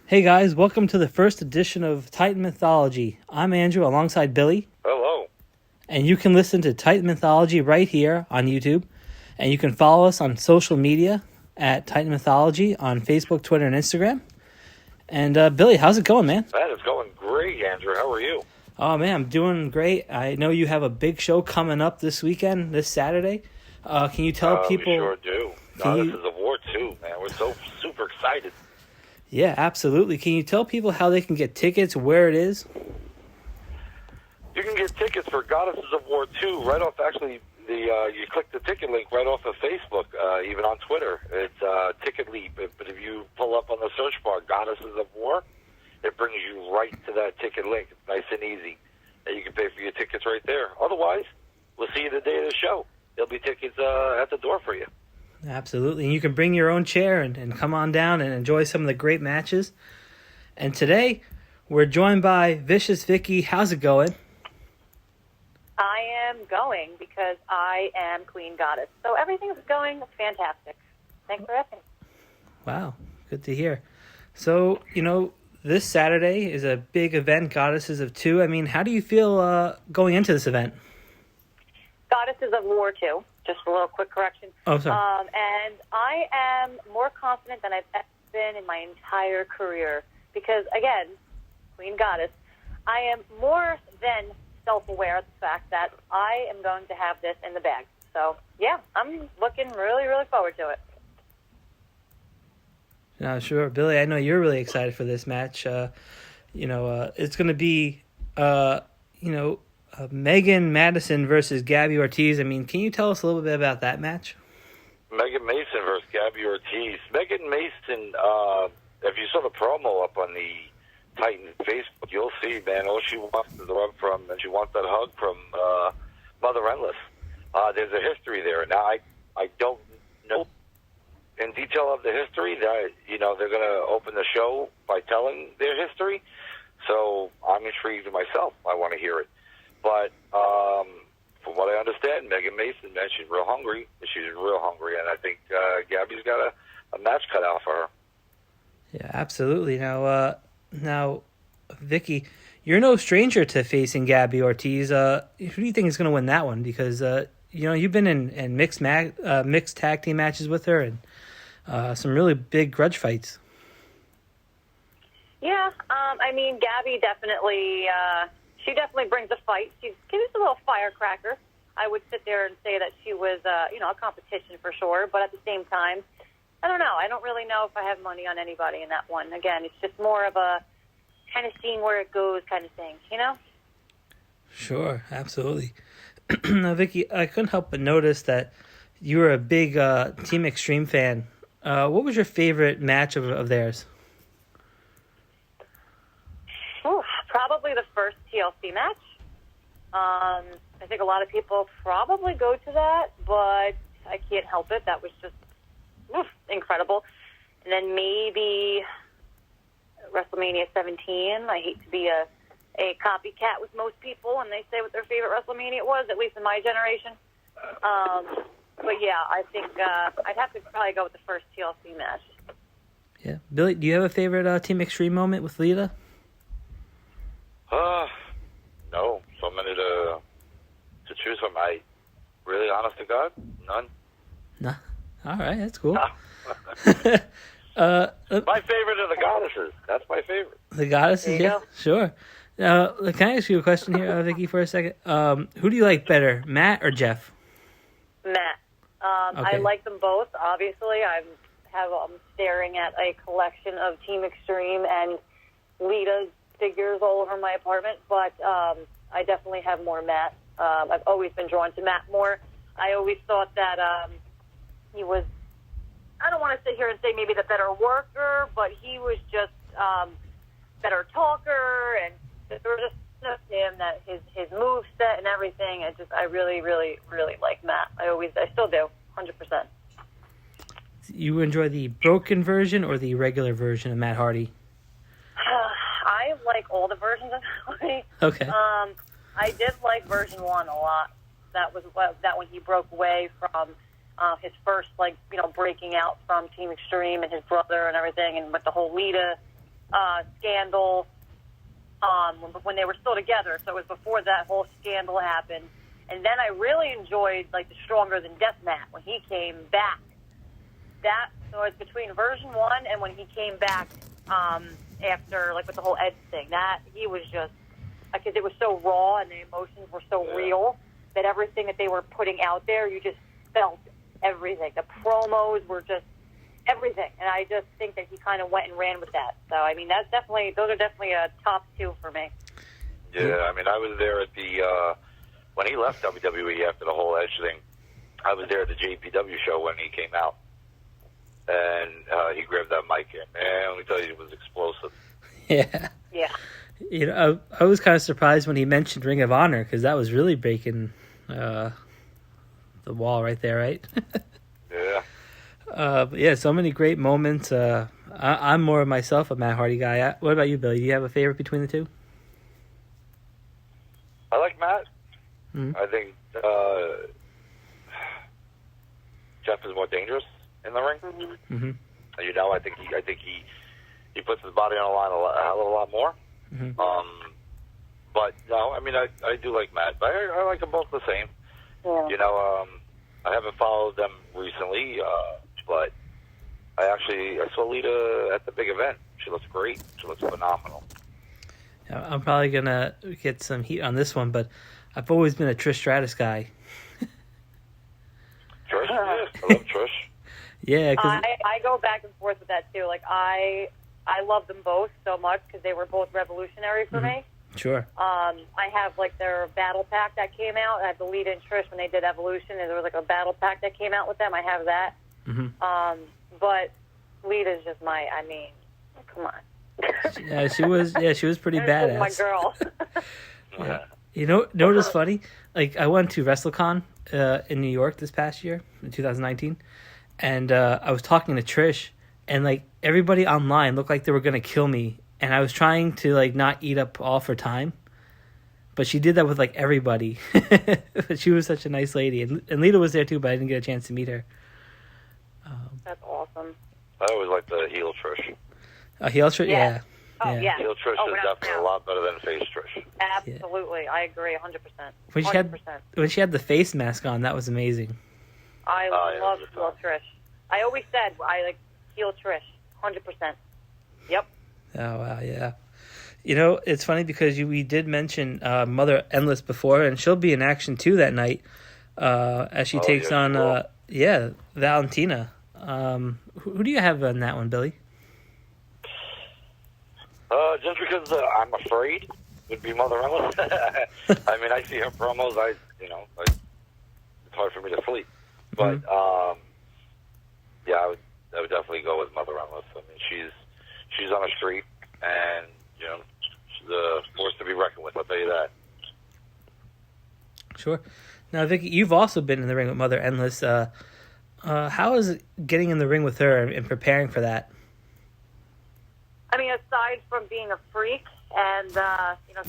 Hey guys, welcome to the first edition of Titan Mythology. I'm Andrew alongside Billy. Hello. And you can listen to Titan Mythology right here on YouTube. And you can follow us on social media at Titan Mythology on Facebook, Twitter, and Instagram. And Billy, how's it going, man? Man, it's going great, Andrew. How are you? Oh man, I'm doing great. I know you have a big show coming up this weekend, this Saturday. Can you tell people? We sure do. This is a war too, man. We're so super excited. Yeah, absolutely. Can you tell people how they can get tickets, where it is? You can get tickets for Goddesses of War 2 right off, actually, you click the ticket link right off of Facebook, even on Twitter. It's Ticket Leap. But if you pull up on the search bar, Goddesses of War, it brings you right to that ticket link. It's nice and easy. And you can pay for your tickets right there. Otherwise, we'll see you the day of the show. There'll be tickets at the door for you. Absolutely. And you can bring your own chair and come on down and enjoy some of the great matches. And today, we're joined by Vicious Vicki. How's it going? I am going because I am Queen Goddess. So everything's going fantastic. Thanks for asking. Wow. Good to hear. So, this Saturday is a big event, Goddesses of 2. I mean, how do you feel going into this event? Goddesses of War 2. Just a little quick correction. Oh, sorry. And I am more confident than I've ever been in my entire career. Because, again, Queen Goddess, I am more than self-aware of the fact that I am going to have this in the bag. So, yeah, I'm looking really, really forward to it. Sure. Billy, I know you're really excited for this match. It's going to be, Megan Madison versus Gabby Ortiz. I mean, can you tell us a little bit about that match? Megan Mason versus Gabby Ortiz. Megan Mason, if you saw the promo up on the Titan Facebook, you'll see, man, all she wants is the rub from, and she wants that hug from Mother Endless. There's a history there. Now, I don't know in detail of the history. They're going to open the show by telling their history. So I'm intrigued myself. I want to hear it. But from what I understand, Megan Mason, man, she's real hungry. She's real hungry, and I think Gabby's got a match cut out for her. Yeah, absolutely. Now, Vicki, you're no stranger to facing Gabby Ortiz. Who do you think is going to win that one? Because you've been in mixed tag team matches with her and some really big grudge fights. Yeah, Gabby definitely. She definitely brings a fight. She's a little firecracker. I would sit there and say that she was, a competition for sure. But at the same time, I don't know. I don't really know if I have money on anybody in that one. Again, it's just more of a kind of seeing where it goes kind of thing, Sure, absolutely. Now, Vicki, I couldn't help but notice that you were a big Team Extreme fan. What was your favorite match of theirs? Probably the first TLC match. I think a lot of people probably go to that, but I can't help it. That was just incredible. And then maybe WrestleMania 17. I hate to be a copycat with most people, and they say what their favorite WrestleMania was, at least in my generation. But yeah, I think I'd have to probably go with the first TLC match. Yeah. Billy, do you have a favorite Team Extreme moment with Vita? No. So many to choose from. Really, honest to God, none. Nah. All right, that's cool. No. My favorite are the Goddesses. That's my favorite. The Goddesses, yeah, sure. Can I ask you a question here, Vicki, for a second? Who do you like better, Matt or Jeff? Matt. Okay. I like them both. Obviously, I'm staring at a collection of Team Extreme and Lita's figures all over my apartment, but I definitely have more Matt. I've always been drawn to Matt more. I always thought that he was, I don't want to sit here and say maybe the better worker, but he was just better talker, and there was just him, that his move set and everything. I really, really, really like Matt. I still do, 100%. You enjoy the broken version or the regular version of Matt Hardy? I like all the versions of Hardy. Okay. I did like version 1 a lot. That was that when he broke away from his first, breaking out from Team Extreme and his brother and everything, and with the whole Vita scandal when they were still together. So it was before that whole scandal happened. And then I really enjoyed like the Stronger Than Death match when he came back. So it's between version 1 and when he came back after, like, with the whole Ed thing. That he was just, because it was so raw and the emotions were so real that everything that they were putting out there, you just felt everything. The promos were just everything, and I just think that he kind of went and ran with that. So I mean, those are definitely a top 2 for me. Yeah, I mean, I was there at the when he left WWE after the whole Edge thing. I was there at the JPW show when he came out, and he grabbed that mic in. Man, let me tell you, it was explosive. Yeah. Yeah. You know, I was kind of surprised when he mentioned Ring of Honor, because that was really breaking the wall right there, right? Yeah. But yeah, so many great moments. I'm more of myself a Matt Hardy guy. What about you, Billy? Do you have a favorite between the two? I like Matt. Mm-hmm. I think Jeff is more dangerous in the ring. Mm-hmm. You know, I think he puts his body on the line a hell of a lot more. Mm-hmm. But no, I mean, I do like Matt, but I like them both the same. Yeah. You know, I haven't followed them recently, but I saw Lita at the big event. She looks great. She looks phenomenal. I'm probably gonna get some heat on this one, but I've always been a Trish Stratus guy. Trish, yeah, I love Trish. Yeah, because I go back and forth with that too. Like I love them both so much because they were both revolutionary for me. Sure. I have like their battle pack that came out. I have the Lita and Trish when they did Evolution, and there was like a battle pack that came out with them. I have that. Mm-hmm. But Lita's just come on. Yeah, she was pretty badass. My girl. Yeah. You know what's funny? Like, I went to WrestleCon in New York this past year, in 2019, and I was talking to Trish, and like everybody online looked like they were gonna kill me, and I was trying to like not eat up all of her time, but she did that with like everybody. But she was such a nice lady, and Lita was there too, but I didn't get a chance to meet her. That's awesome. I always like the heel Trish. Heel Trish, yeah. Oh, yeah. Heel Trish is definitely a lot better than face Trish. Absolutely. Yeah. I agree 100%. When she had the face mask on, that was amazing. I love heel Trish. I always said I like heel Trish 100%. Yep. Oh, wow, yeah. You know, it's funny because we did mention Mother Endless before, and she'll be in action too that night as she takes on, Valentina. Who do you have on that one, Billy? Just because I'm afraid would be Mother Endless. I mean, I see her promos. It's hard for me to sleep. But I would definitely go with Mother Endless. I mean, she's on a streak, and she's a force to be reckoned with. I'll tell you that. Sure. Now, Vicki, you've also been in the ring with Mother Endless. How is it getting in the ring with her and preparing for that? I mean, aside from being a freak and,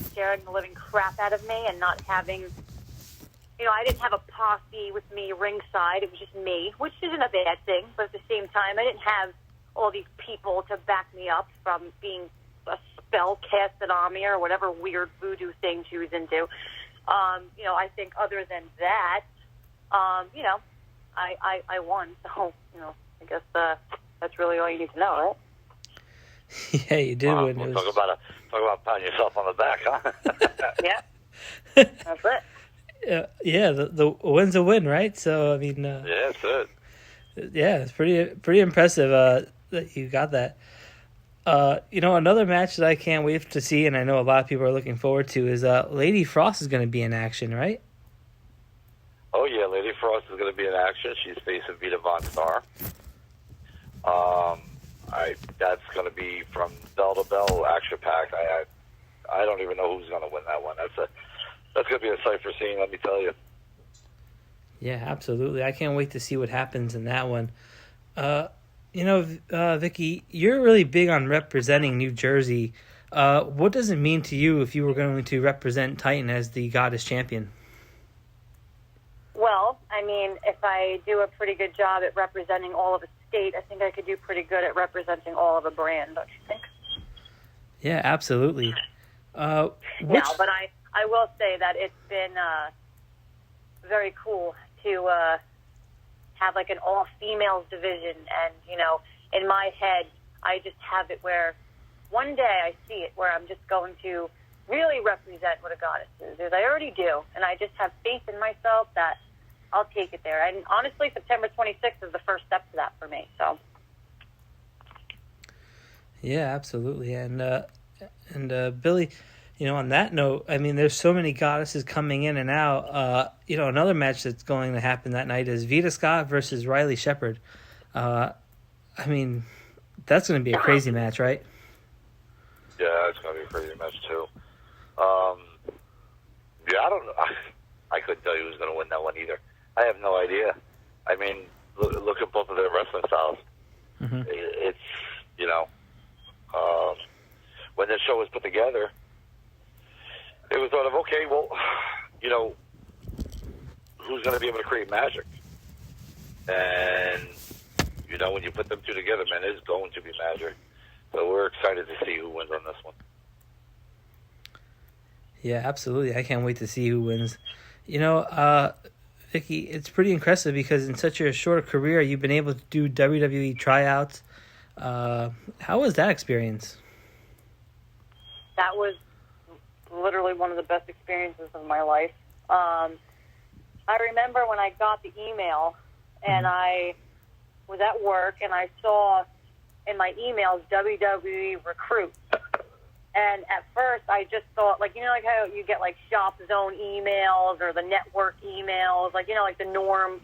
scaring the living crap out of me and not having, I didn't have a posse with me ringside. It was just me, which isn't a bad thing. But at the same time, I didn't have all these people to back me up from being a spell casted on me or whatever weird voodoo thing she was into. I think other than that, I won. So, I guess that's really all you need to know, right? Yeah, you did win. We'll talk about patting yourself on the back, huh? Yeah, that's it. Yeah, the win's a win, right? So I mean, yeah, that's it. Yeah, it's pretty impressive that you got that. Another match that I can't wait to see, and I know a lot of people are looking forward to, is Lady Frost is going to be in action, right? Oh yeah, Lady Frost is going to be in action. She's facing Vita Vonstarr. That's going to be from bell to bell action pack. I don't even know who's going to win that one. That's going to be a sight for seeing. Let me tell you. Yeah, absolutely. I can't wait to see what happens in that one. Vicki, you're really big on representing New Jersey. What does it mean to you if you were going to represent Titan as the Goddess Champion? Well, I mean, if I do a pretty good job at representing all of a state, I think I could do pretty good at representing all of a brand, don't you think? Yeah, absolutely. Now, but I will say that it's been very cool to have like an all-females division. And, you know, in my head, I just have it where one day I see it where I'm just going to really represent what a goddess is. I already do. And I just have faith in myself that I'll take it there. And honestly, September 26th is the first step to that for me. So. Yeah, absolutely. And Billy, you know, on that note, I mean, there's so many goddesses coming in and out. You know, another match that's going to happen that night is Vita versus Riley Shepard. I mean, that's going to be a crazy match, right? Yeah, it's going to be a crazy match, too. Yeah, I don't know. I couldn't tell you who's going to win that one either. I have no idea. I mean, look at both of their wrestling styles. Mm-hmm. It's, you know, when this show was put together, it was thought of, okay, well, you know, who's going to be able to create magic? And, you know, when you put them two together, man, it's going to be magic. So we're excited to see who wins on this one. Yeah, absolutely. I can't wait to see who wins. You know, Vicki, it's pretty impressive because in such a short career, you've been able to do WWE tryouts. How was that experience? That was literally one of the best experiences of my life. I remember when I got the email and I was at work and I saw in my emails WWE recruit. And at first I just thought, like, you know, like how you get like Shop Zone emails or the network emails, like, you know, like the norm.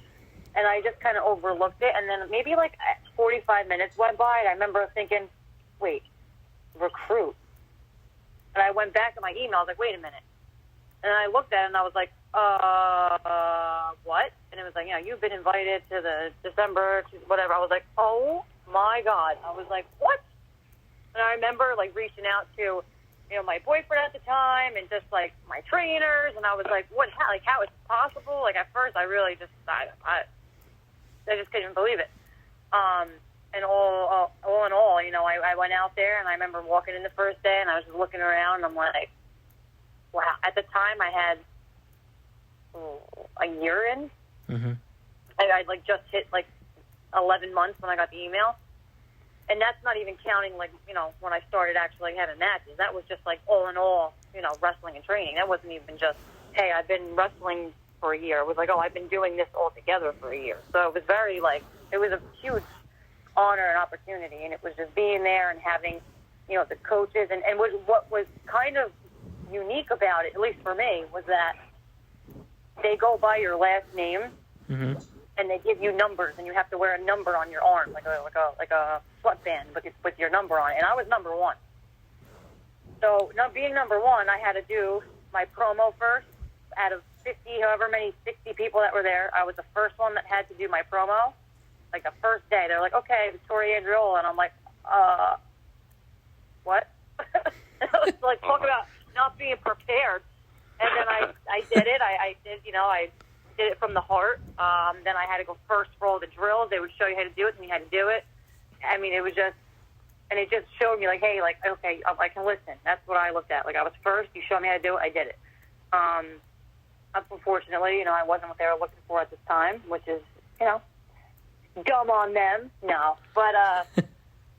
And I just kind of overlooked it. And then maybe like 45 minutes went by and I remember thinking, wait, recruit. And I went back to my email. I was like, wait a minute. And I looked at it and I was like, what? And it was like, you know, you've been invited to the December, whatever. I was like, oh my God. I was like, what? And I remember like reaching out to, you know, my boyfriend at the time and just like my trainers. And I was like, what, how is it possible? Like at first I really just, I just couldn't believe it. And all in all, you know, I went out there and I remember walking in the first day and I was just looking around and I'm like, wow. At the time I had a year in. Mm-hmm. I like just hit like 11 months when I got the email. And that's not even counting like, you know, when I started actually having matches. That was just like all in all, you know, wrestling and training. That wasn't even just, hey, I've been wrestling for a year. It was like, oh, I've been doing this all together for a year. So it was very like, it was a huge honor and opportunity, and it was just being there and having, you know, the coaches, and what was kind of unique about it, at least for me, was that they go by your last name, mm-hmm. and they give you numbers, and you have to wear a number on your arm, like a sweatband with your number on it, and I was number 1. So being number 1, I had to do my promo first. Out of 50, however many, 60 people that were there, I was the first one that had to do my promo. Like the first day, they're like, okay, Victoria Andreola, and I'm like, what? I was like, talk about not being prepared. And then I did it. I did, you know, I did it from the heart. Then I had to go first for all the drills. They would show you how to do it, and you had to do it. I mean, it was just, and it just showed me like, hey, like, okay, I can listen. That's what I looked at. Like I was first. You showed me how to do it. I did it. Unfortunately, you know, I wasn't what they were looking for at this time, which is, you know, dumb on them. No, but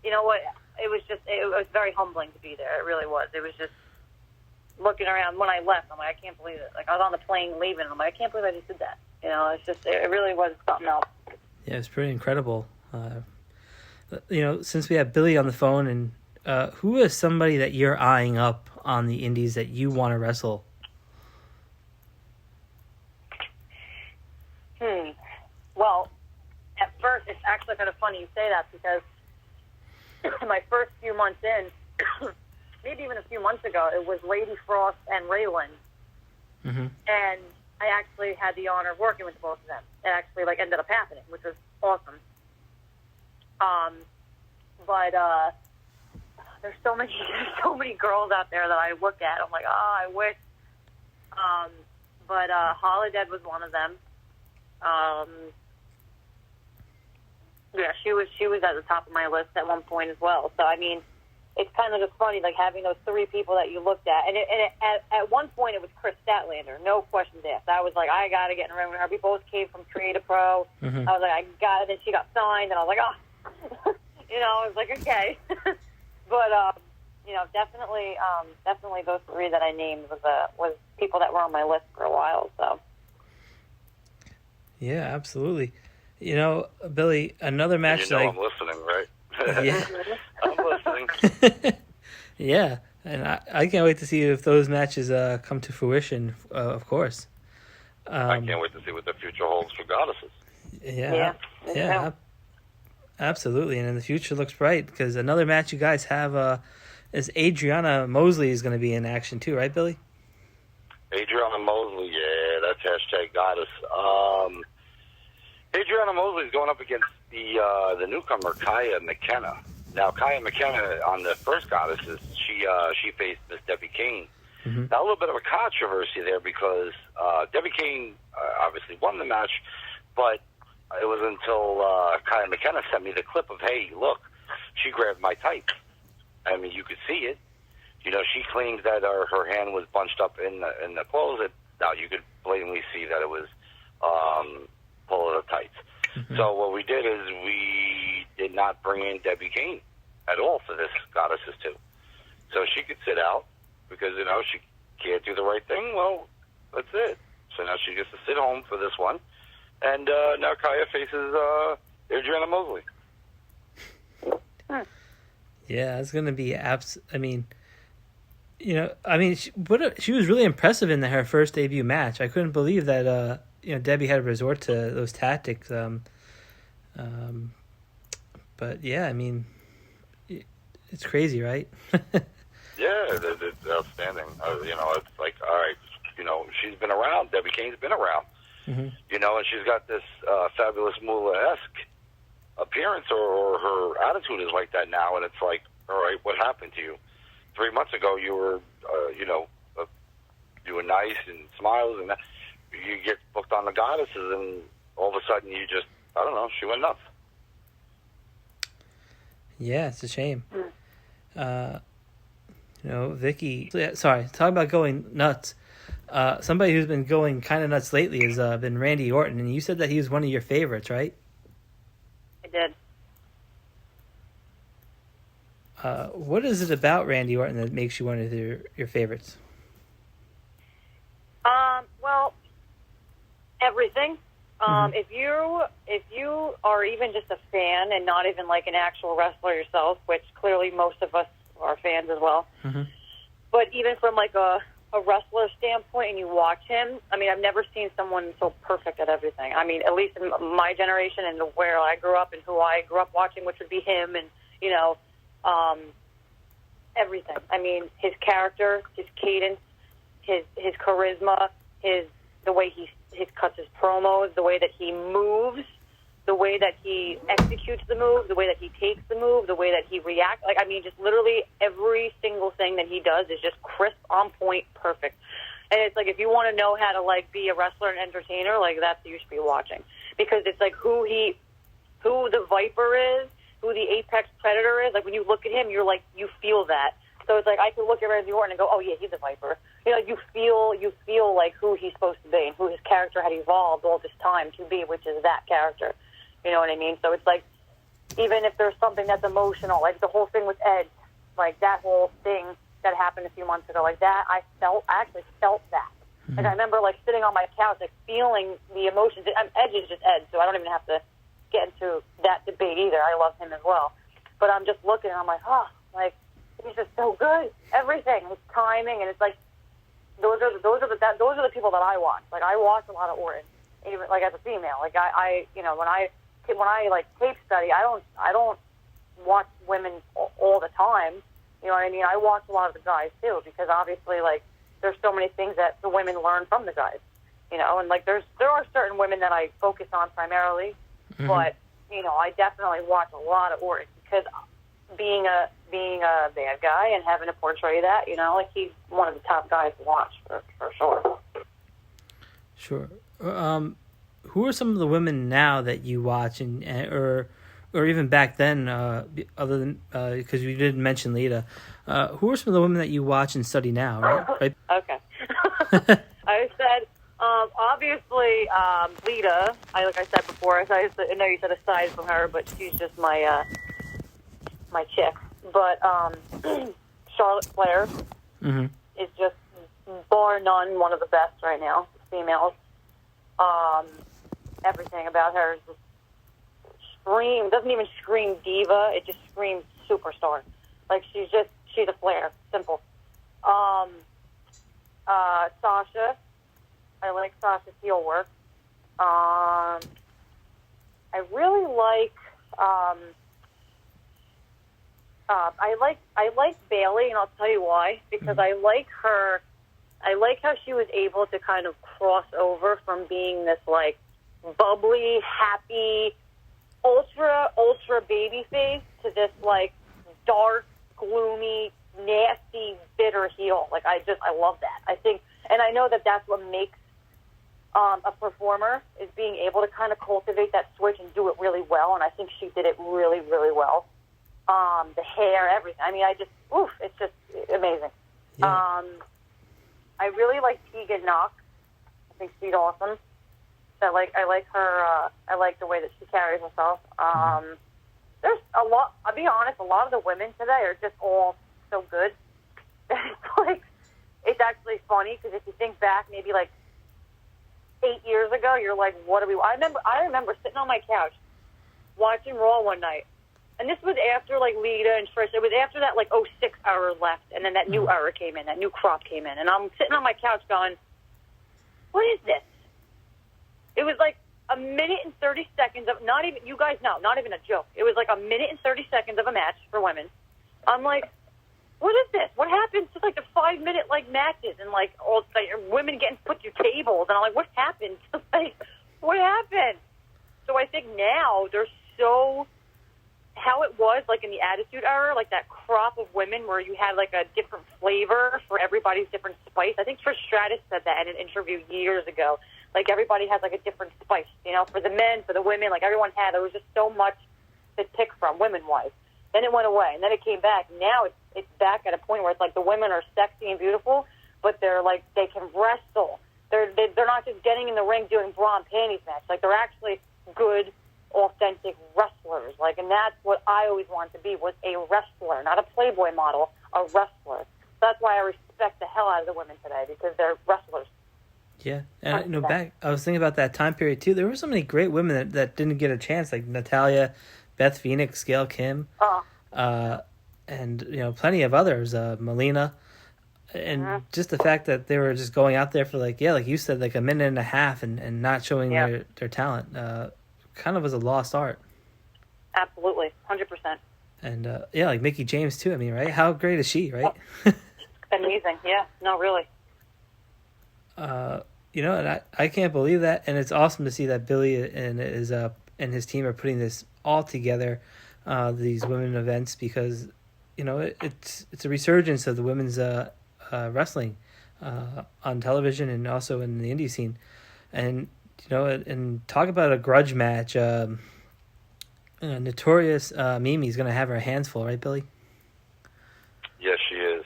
you know what? It was very humbling to be there. It really was. It was just looking around. When I left, I'm like, I can't believe it. Like I was on the plane leaving, and I'm like, I can't believe I just did that. You know, it's just, it really was something else. Yeah, it's pretty incredible. You know, since we have Billy on the phone, and who is somebody that you're eyeing up on the indies that you want to wrestle? Well, at first, it's actually kind of funny you say that, because my first few months in, maybe even a few months ago, it was Lady Frost and Raylan. Mm-hmm. And I actually had the honor of working with both of them. It actually like ended up happening, which was awesome. But there's so many girls out there that I look at. I'm like, oh, I wish. But Holidead was one of them. Yeah, she was at the top of my list at one point as well. So I mean, it's kind of just funny, like, having those three people that you looked at. And at one point, it was Chris Statlander, no questions asked. I was like, I got to get in a room with her. We both came from Creative Pro. Mm-hmm. I was like, I got it. And she got signed, and I was like, oh. I was like, okay. But, definitely those three that I named was people that were on my list for a while, so. Yeah, absolutely. Billy, another match I'm listening, right? Yeah. I'm listening. Yeah, and I can't wait to see if those matches come to fruition, of course. I can't wait to see what the future holds for goddesses. Yeah, absolutely. And the future looks bright, because another match you guys have is Adriana Mosley is going to be in action too, right, Billy? Adriana Mosley, yeah, that's hashtag goddess. Adriana Mosley is going up against the newcomer Kaia McKenna. Now, Kaia McKenna on the first goddesses, she faced Miss Debbie Kane. Mm-hmm. Now, a little bit of a controversy there, because Debbie Kane obviously won the match, but it was until Kaia McKenna sent me the clip of, hey, look, she grabbed my tights. I mean, you could see it. She claims that her hand was bunched up in the clothes. Now, you could blatantly see that it was pull of the tights. Mm-hmm. So what we did is we did not bring in Debbie Kane at all for this Goddesses 2. So she could sit out because, she can't do the right thing. Well, that's it. So now she gets to sit home for this one. And now Kaia faces Adriana Mosley. Yeah, it's going to be she was really impressive in her first debut match. I couldn't believe that Debbie had to resort to those tactics. But yeah, it's crazy, right? Yeah, it's outstanding. It's like, all right, she's been around. Debbie Kane's been around. Mm-hmm. And she's got this fabulous Moolah-esque appearance, or her attitude is like that now, and it's like, all right, what happened to you? 3 months ago, you were, you were nice and smiles, and you get booked on the Goddesses, and all of a sudden you just, I don't know, she went nuts. Yeah, it's a shame. Vicki, sorry, talk about going nuts. Somebody who's been going kind of nuts lately has been Randy Orton, and you said that he was one of your favorites, right? I did. What is it about Randy Orton that makes you one of your favorites? Well, everything. Mm-hmm. If you are even just a fan and not even like an actual wrestler yourself, which clearly most of us are fans as well, mm-hmm. but even from like a wrestler standpoint, and you watch him, I've never seen someone so perfect at everything. At least in my generation and where I grew up and who I grew up watching, which would be him, and everything. His character, his cadence, his charisma, the way he cuts his promos, the way that he moves, the way that he executes the move, the way that he takes the move, the way that he reacts. Just literally every single thing that he does is just crisp, on point, perfect. And it's like, if you want to know how to like be a wrestler and entertainer, like that's what you should be watching, because it's like who the Viper is, who the Apex Predator is. Like when you look at him, you're like, you feel that. So it's like I can look at Randy Orton and go, oh yeah, he's a Viper. You feel like who he's supposed to be and who his character had evolved all this time to be, which is that character. You know what I mean? So it's like, even if there's something that's emotional, like the whole thing with Ed, like that whole thing that happened a few months ago, like that, I actually felt that. Mm-hmm. Like I remember like sitting on my couch, like feeling the emotions. Ed is just Ed, so I don't even have to get into that debate either. I love him as well. But I'm just looking and I'm like, oh, like he's just so good. Everything, his timing, and it's like those are the people that I watch. Like I watch a lot of Orton, even like as a female. Like I when I like tape study, I don't watch women all the time. You know what I mean? I watch a lot of the guys too, because obviously like there's so many things that the women learn from the guys. And like there are certain women that I focus on primarily, mm-hmm. but I definitely watch a lot of Orton, because being a bad guy and having to portray that, like he's one of the top guys to watch for sure. Sure. Who are some of the women now that you watch, or or even back then, other than because you didn't mention Lita, who are some of the women that you watch and study now, right? Okay. I said, obviously, Vita. Like I said before, I know you said aside from her, but she's just my chick. But Charlotte Flair is just, bar none, one of the best right now, females. Everything about her is just doesn't even scream diva, it just screams superstar. Like, she's a Flair, simple. Sasha, I like Sasha's heel work. I really like, I like Bailey, and I'll tell you why. Because I like how she was able to kind of cross over from being this, like, bubbly, happy, ultra baby face to this, like, dark, gloomy, nasty, bitter heel. Like, I love that. I think, and I know that that's what makes a performer, is being able to kind of cultivate that switch and do it really well, and I think she did it really, really well. The hair, everything. I mean, it's just amazing. Yeah. I really like Tegan Knox. I think she's awesome. I like her. I like the way that she carries herself. There's a lot. I'll be honest. A lot of the women today are just all so good. It's actually funny because if you think back, maybe like 8 years ago, you're like, what are we? I remember sitting on my couch watching Raw one night, and this was after like Lita and Trish. It was after that like 06 era left, and then that new era came in, that new crop came in, and I'm sitting on my couch going, what is this? It was like a minute and 30 seconds of, not even, you guys know, not even a joke. It was like a minute and 30 seconds of a match for women. I'm like, what is this? What happens to like the 5-minute like matches and like all like women getting put through tables? And I'm like, what happened? Like, what happened? So I think now there's so, how it was like in the Attitude Era, like that crop of women where you had like a different flavor for everybody's different spice. I think Trish Stratus said that in an interview years ago. Like, everybody has, like, a different spice, you know, for the men, for the women. Like, everyone had. There was just so much to pick from, women-wise. Then it went away, and then it came back. Now it's back at a point where it's like the women are sexy and beautiful, but they're, like, they can wrestle. They're not just getting in the ring doing bra and panties match. Like, they're actually good, authentic wrestlers. Like, and that's what I always wanted to be, was a wrestler, not a Playboy model, a wrestler. So that's why I respect the hell out of the women today, because they're wrestlers. Yeah, and back, I was thinking about that time period too. There were so many great women that didn't get a chance, like Natalya, Beth Phoenix, Gail Kim, and plenty of others, Melina, and just the fact that they were just going out there for like you said, like a minute and a half and not showing their talent, kind of was a lost art. Absolutely, 100%. And like Mickie James too. I mean, right? How great is she, right? Amazing. Yeah. No, really. And I can't believe that, and it's awesome to see that Billy and his team are putting this all together, these women events, because it's a resurgence of the women's wrestling on television and also in the indie scene, and and talk about a grudge match. Notorious Mimi's going to have her hands full, right, Billy? Yes, she is.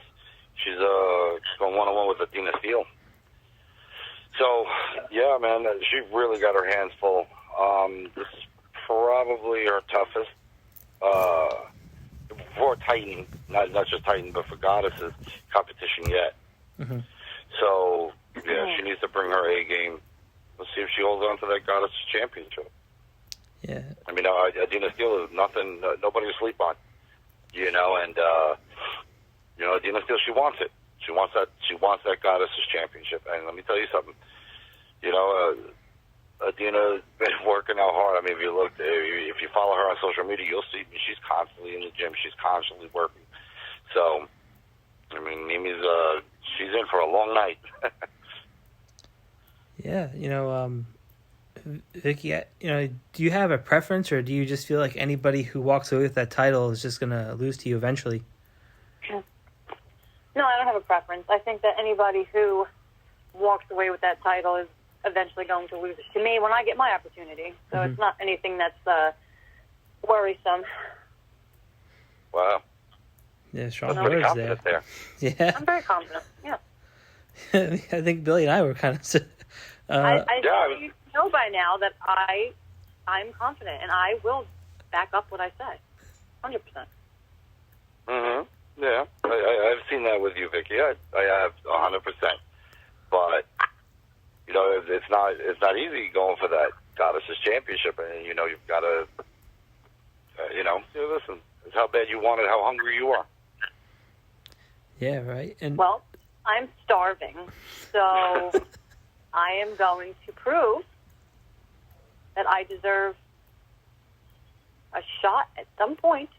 She's going one-on-one with Adena Steele. So, yeah, man, she really got her hands full. This is probably her toughest for Titan, not just Titan, but for Goddesses competition yet. Mm-hmm. So, yeah, she needs to bring her A game. Let's see if she holds on to that Goddesses championship. Yeah. I mean, Adena Steele is nothing, nobody to sleep on, and Adena Steele, she wants it. She wants that Goddesses championship. And let me tell you something. Adena's been working out hard. I mean, if you follow her on social media, you'll see she's constantly in the gym. She's constantly working. So, I mean, Mimi's she's in for a long night. Yeah, Vicki, do you have a preference, or do you just feel like anybody who walks away with that title is just going to lose to you eventually? No, I don't have a preference. I think that anybody who walks away with that title is eventually going to lose it to me when I get my opportunity. So It's not anything that's Worrisome. Wow. Yeah, strong That's pretty words there. confident there. Yeah. I'm very confident. Yeah. I think Billy and I were kind of... You know by now that I'm confident, and I will back up what I say. 100%. Mm-hmm. Yeah. I've seen that with you, Vicky. I have 100%. But, you know, it's not easy going for that Goddesses Championship, and, you know, you've got to, listen, it's how bad you want it, how hungry you are. Yeah, right. And well, I'm starving, so I am going to prove that I deserve a shot at some point,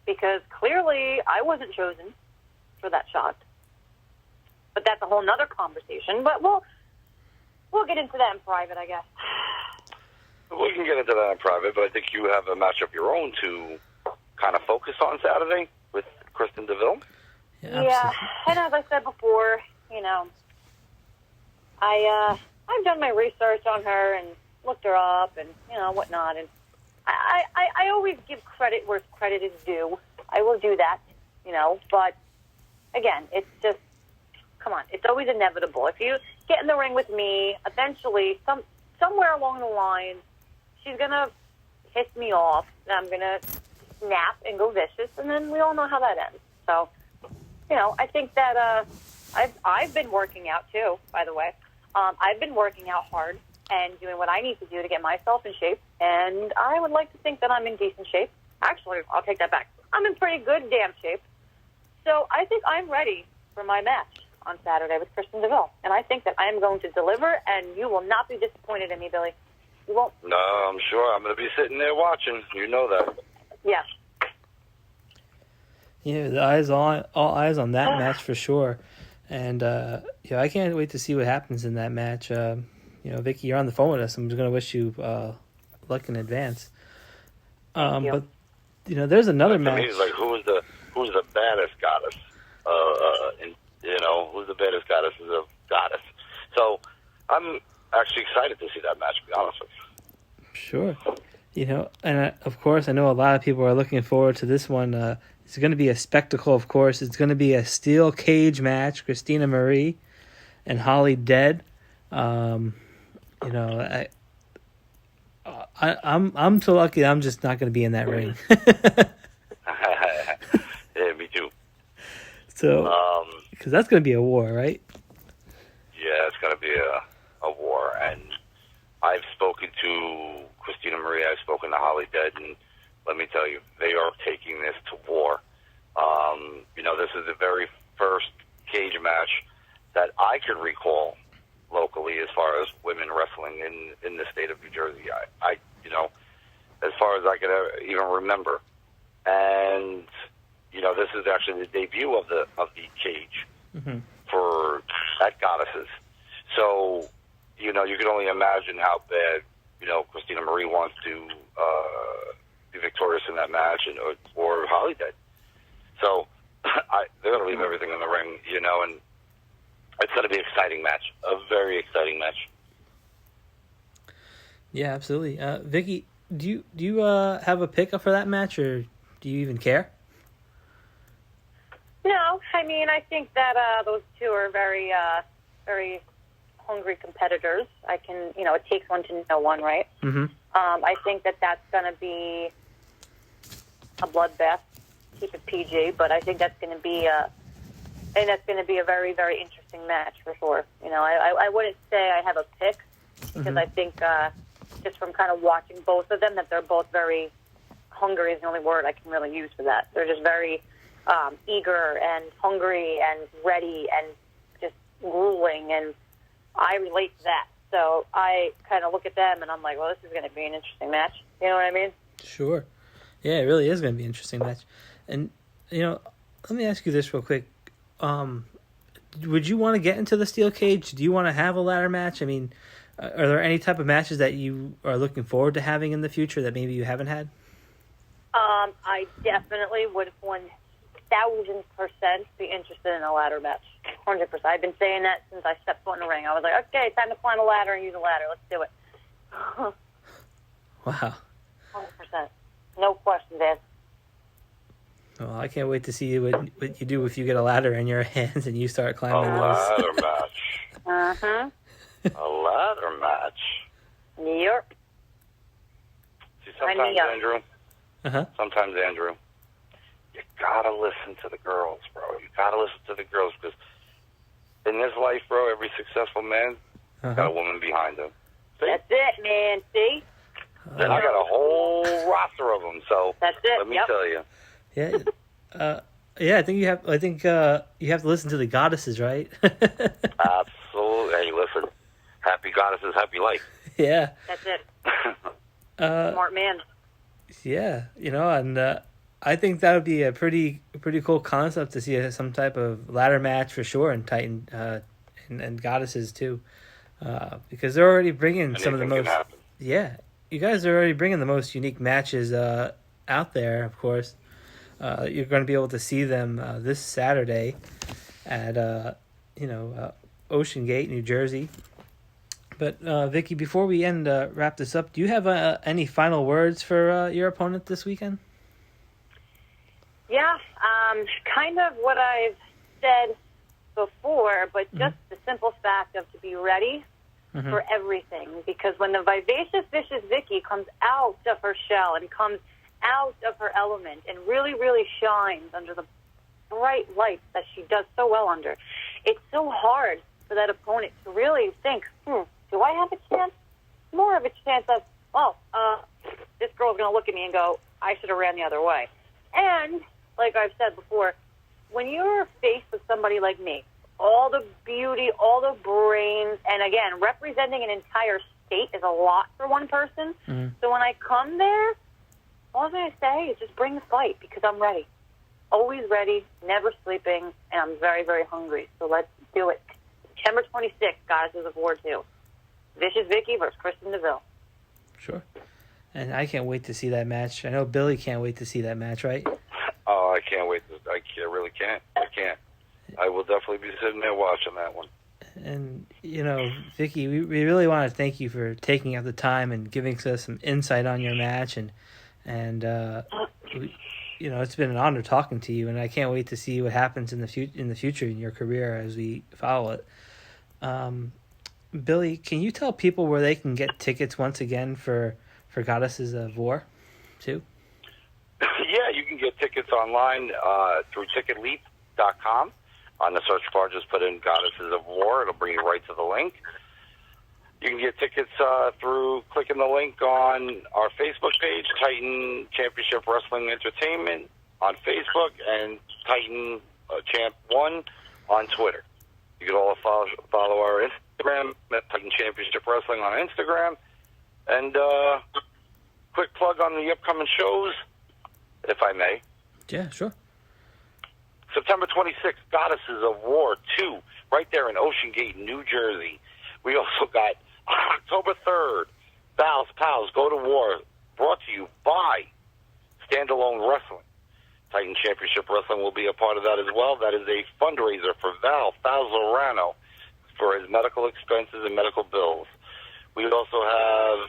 because clearly I wasn't chosen for that shot. But that's a whole nother conversation. But we'll get into that in private, I guess. We can get into that in private, but I think you have a match of your own to kind of focus on Saturday with Kristin Deville. Yeah, and as I said before, you know, I've done my research on her and looked her up and, you know, whatnot, and I always give credit where credit is due. I will do that, you know, but again, it's just, come on, it's always inevitable. If you get in the ring with me, eventually, somewhere along the line, she's going to piss me off, and I'm going to snap and go vicious, and then we all know how that ends. So, you know, I think that I've been working out, too, by the way. I've been working out hard and doing what I need to do to get myself in shape, and I would like to think that I'm in decent shape. Actually, I'll take that back. I'm in pretty good damn shape. So I think I'm ready for my match on Saturday with Kristin Deville, and I think that I am going to deliver, and you will not be disappointed in me, Billy. You won't. No, I'm sure. I'm going to be sitting there watching. You know that. Yeah. Yeah, all eyes on that match for sure. And I can't wait to see what happens in that match. Vicky, you're on the phone with us. I'm just going to wish you luck in advance. Thank you. But there's another to match. me, it's like who's the baddest goddess? Who's the baddest goddess is a goddess. So I'm actually excited to see that match. To be honest with you. Sure. And of course, I know a lot of people are looking forward to this one. It's going to be a spectacle, of course. It's going to be a steel cage match. Christina Marie and Holidead. I'm so lucky I'm just not going to be in that ring. Yeah, me too. So, because that's going to be a war, right? Yeah, it's going to be a war. And I've spoken to Christina Marie. I've spoken to Holidead, and let me tell you, they are taking this to war. This is the very first cage match that I can recall locally as far as women wrestling in the state of New Jersey. I as far as I could even remember. And, this is actually the debut of the cage for at Goddesses. So, you can only imagine how bad, Christina Marie wants to be victorious in that match or Holidead. So they're going to leave everything in the ring, and it's going to be an exciting match, a very exciting match. Yeah, absolutely. Vicky, do you have a pick for that match, or do you even care? No, I think that those two are very, very hungry competitors. It takes one to know one, right? Mm-hmm. I think that that's going to be a bloodbath. Keep it PG, but I think that's going to be a very, very interesting match for sure. I wouldn't say I have a pick because I think just from kind of watching both of them that they're both very hungry is the only word I can really use for that. They're just very eager and hungry and ready and just grueling, and I relate to that. So I kind of look at them and I'm like, well, this is going to be an interesting match. You know what I mean? Sure. Yeah, it really is going to be an interesting match. And, let me ask you this real quick. Would you want to get into the steel cage? Do you want to have a ladder match? Are there any type of matches that you are looking forward to having in the future that maybe you haven't had? I definitely would 1,000% be interested in a ladder match. 100%. I've been saying that since I stepped foot in the ring. I was like, okay, time to climb a ladder and use a ladder. Let's do it. Wow. 100%. No question, Dad. Well, I can't wait to see what you do if you get a ladder in your hands and you start A climbing those. ladder match. Uh-huh. A ladder match. Yep. See, sometimes, up. Andrew, sometimes, Andrew, you gotta listen to the girls, bro. You gotta listen to the girls, because in this life, bro, every successful man got a woman behind him. See? That's it, man. See? And I got a whole roster of them, so That's it. let me tell you. Yeah. Yeah, I think you have to listen to the goddesses, right? Absolutely. Hey, listen. Happy goddesses, happy life. Yeah. That's it. Smart man. Yeah, and I think that would be a pretty cool concept to see some type of ladder match for sure in Titan and goddesses too, because they're already bringing some of the most. Yeah, you guys are already bringing the most unique matches out there. Of course, you're going to be able to see them this Saturday at Ocean Gate, New Jersey. But Vicky, before we wrap this up, do you have any final words for your opponent this weekend? Yeah, kind of what I've said before, but just the simple fact of to be ready for everything. Because when the Vivacious Vicious Vicki comes out of her shell and comes out of her element and really, really shines under the bright lights that she does so well under, it's so hard for that opponent to really think, do I have a chance? More of a chance of, this girl's going to look at me and go, I should have ran the other way. And, like I've said before, when you're faced with somebody like me, all the beauty, all the brains, and again, representing an entire state is a lot for one person. So when I come there, all I'm going to say is just bring the fight, because I'm ready. Always ready, never sleeping, and I'm very, very hungry. So let's do it. September 26th, Goddesses of War 2. Vicious Vicki versus Kristin Deville. Sure. And I can't wait to see that match. I know Billy can't wait to see that match, right? Oh, I can't wait. I really can't. I can't. I will definitely be sitting there watching that one. And, Vicky, we really want to thank you for taking out the time and giving us some insight on your match. And it's been an honor talking to you, and I can't wait to see what happens in the future in your career as we follow it. Billy, can you tell people where they can get tickets once again for Goddesses of War, too? Yeah, you can get tickets online through ticketleap.com. On the search bar, just put in Goddesses of War. It'll bring you right to the link. You can get tickets through clicking the link on our Facebook page, Titan Championship Wrestling Entertainment on Facebook, and Titan Champ 1 on Twitter. You can all follow our Instagram, Titan Championship Wrestling on Instagram. And quick plug on the upcoming shows, if I may. Yeah, sure. September 26th, Goddesses of War 2, right there in Ocean Gate, New Jersey. We also got October 3rd, Val's Pals Go to War, brought to you by Standalone Wrestling. Titan Championship Wrestling will be a part of that as well. That is a fundraiser for Val Falzarano for his medical expenses and medical bills. We also have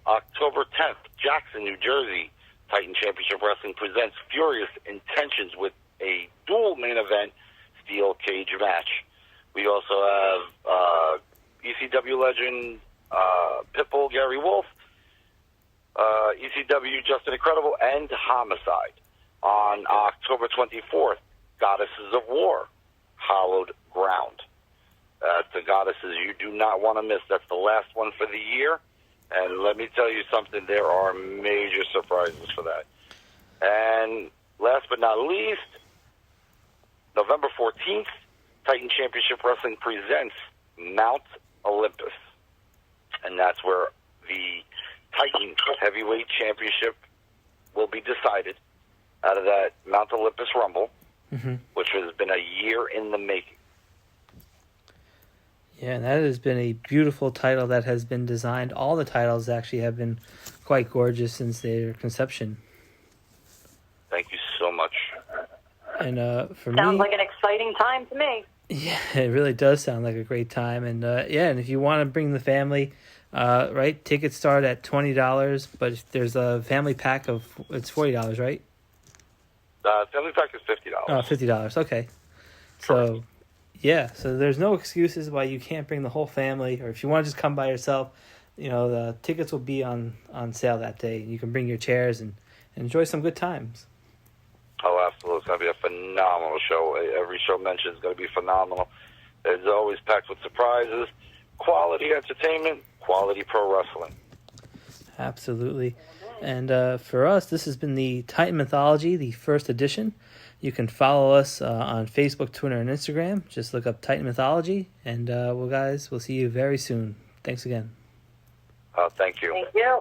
October 10th, Jackson, New Jersey. Titan Championship Wrestling presents Furious Intentions with a dual main event steel cage match. We also have ECW legend Pitbull Gary Wolf, ECW Justin Incredible, and Homicide. On October 24th, Goddesses of War, Hallowed Ground. The Goddesses you do not want to miss. That's the last one for the year. And let me tell you something, there are major surprises for that. And last but not least, November 14th, Titan Championship Wrestling presents Mount Olympus. And that's where the Titan Heavyweight Championship will be decided out of that Mount Olympus Rumble, which has been a year in the making. Yeah, and that has been a beautiful title that has been designed. All the titles actually have been quite gorgeous since their conception. Thank you so much. And for Sounds like an exciting time to me. Yeah, it really does sound like a great time. And and if you want to bring the family, right? Tickets start at $20, but if there's a family pack of it's $40, right? Family pack is $50. Oh, $50. Okay. So, yeah. So there's no excuses why you can't bring the whole family, or if you want to just come by yourself, the tickets will be on sale that day. You can bring your chairs and enjoy some good times. Oh, absolutely. It's going to be a phenomenal show. Every show mentioned is going to be phenomenal. It's always packed with surprises, quality entertainment, quality pro wrestling. Absolutely. And for us, this has been the Titan Mythology, the first edition. You can follow us on Facebook, Twitter, and Instagram. Just look up Titan Mythology. And, we'll see you very soon. Thanks again. Thank you. Thank you.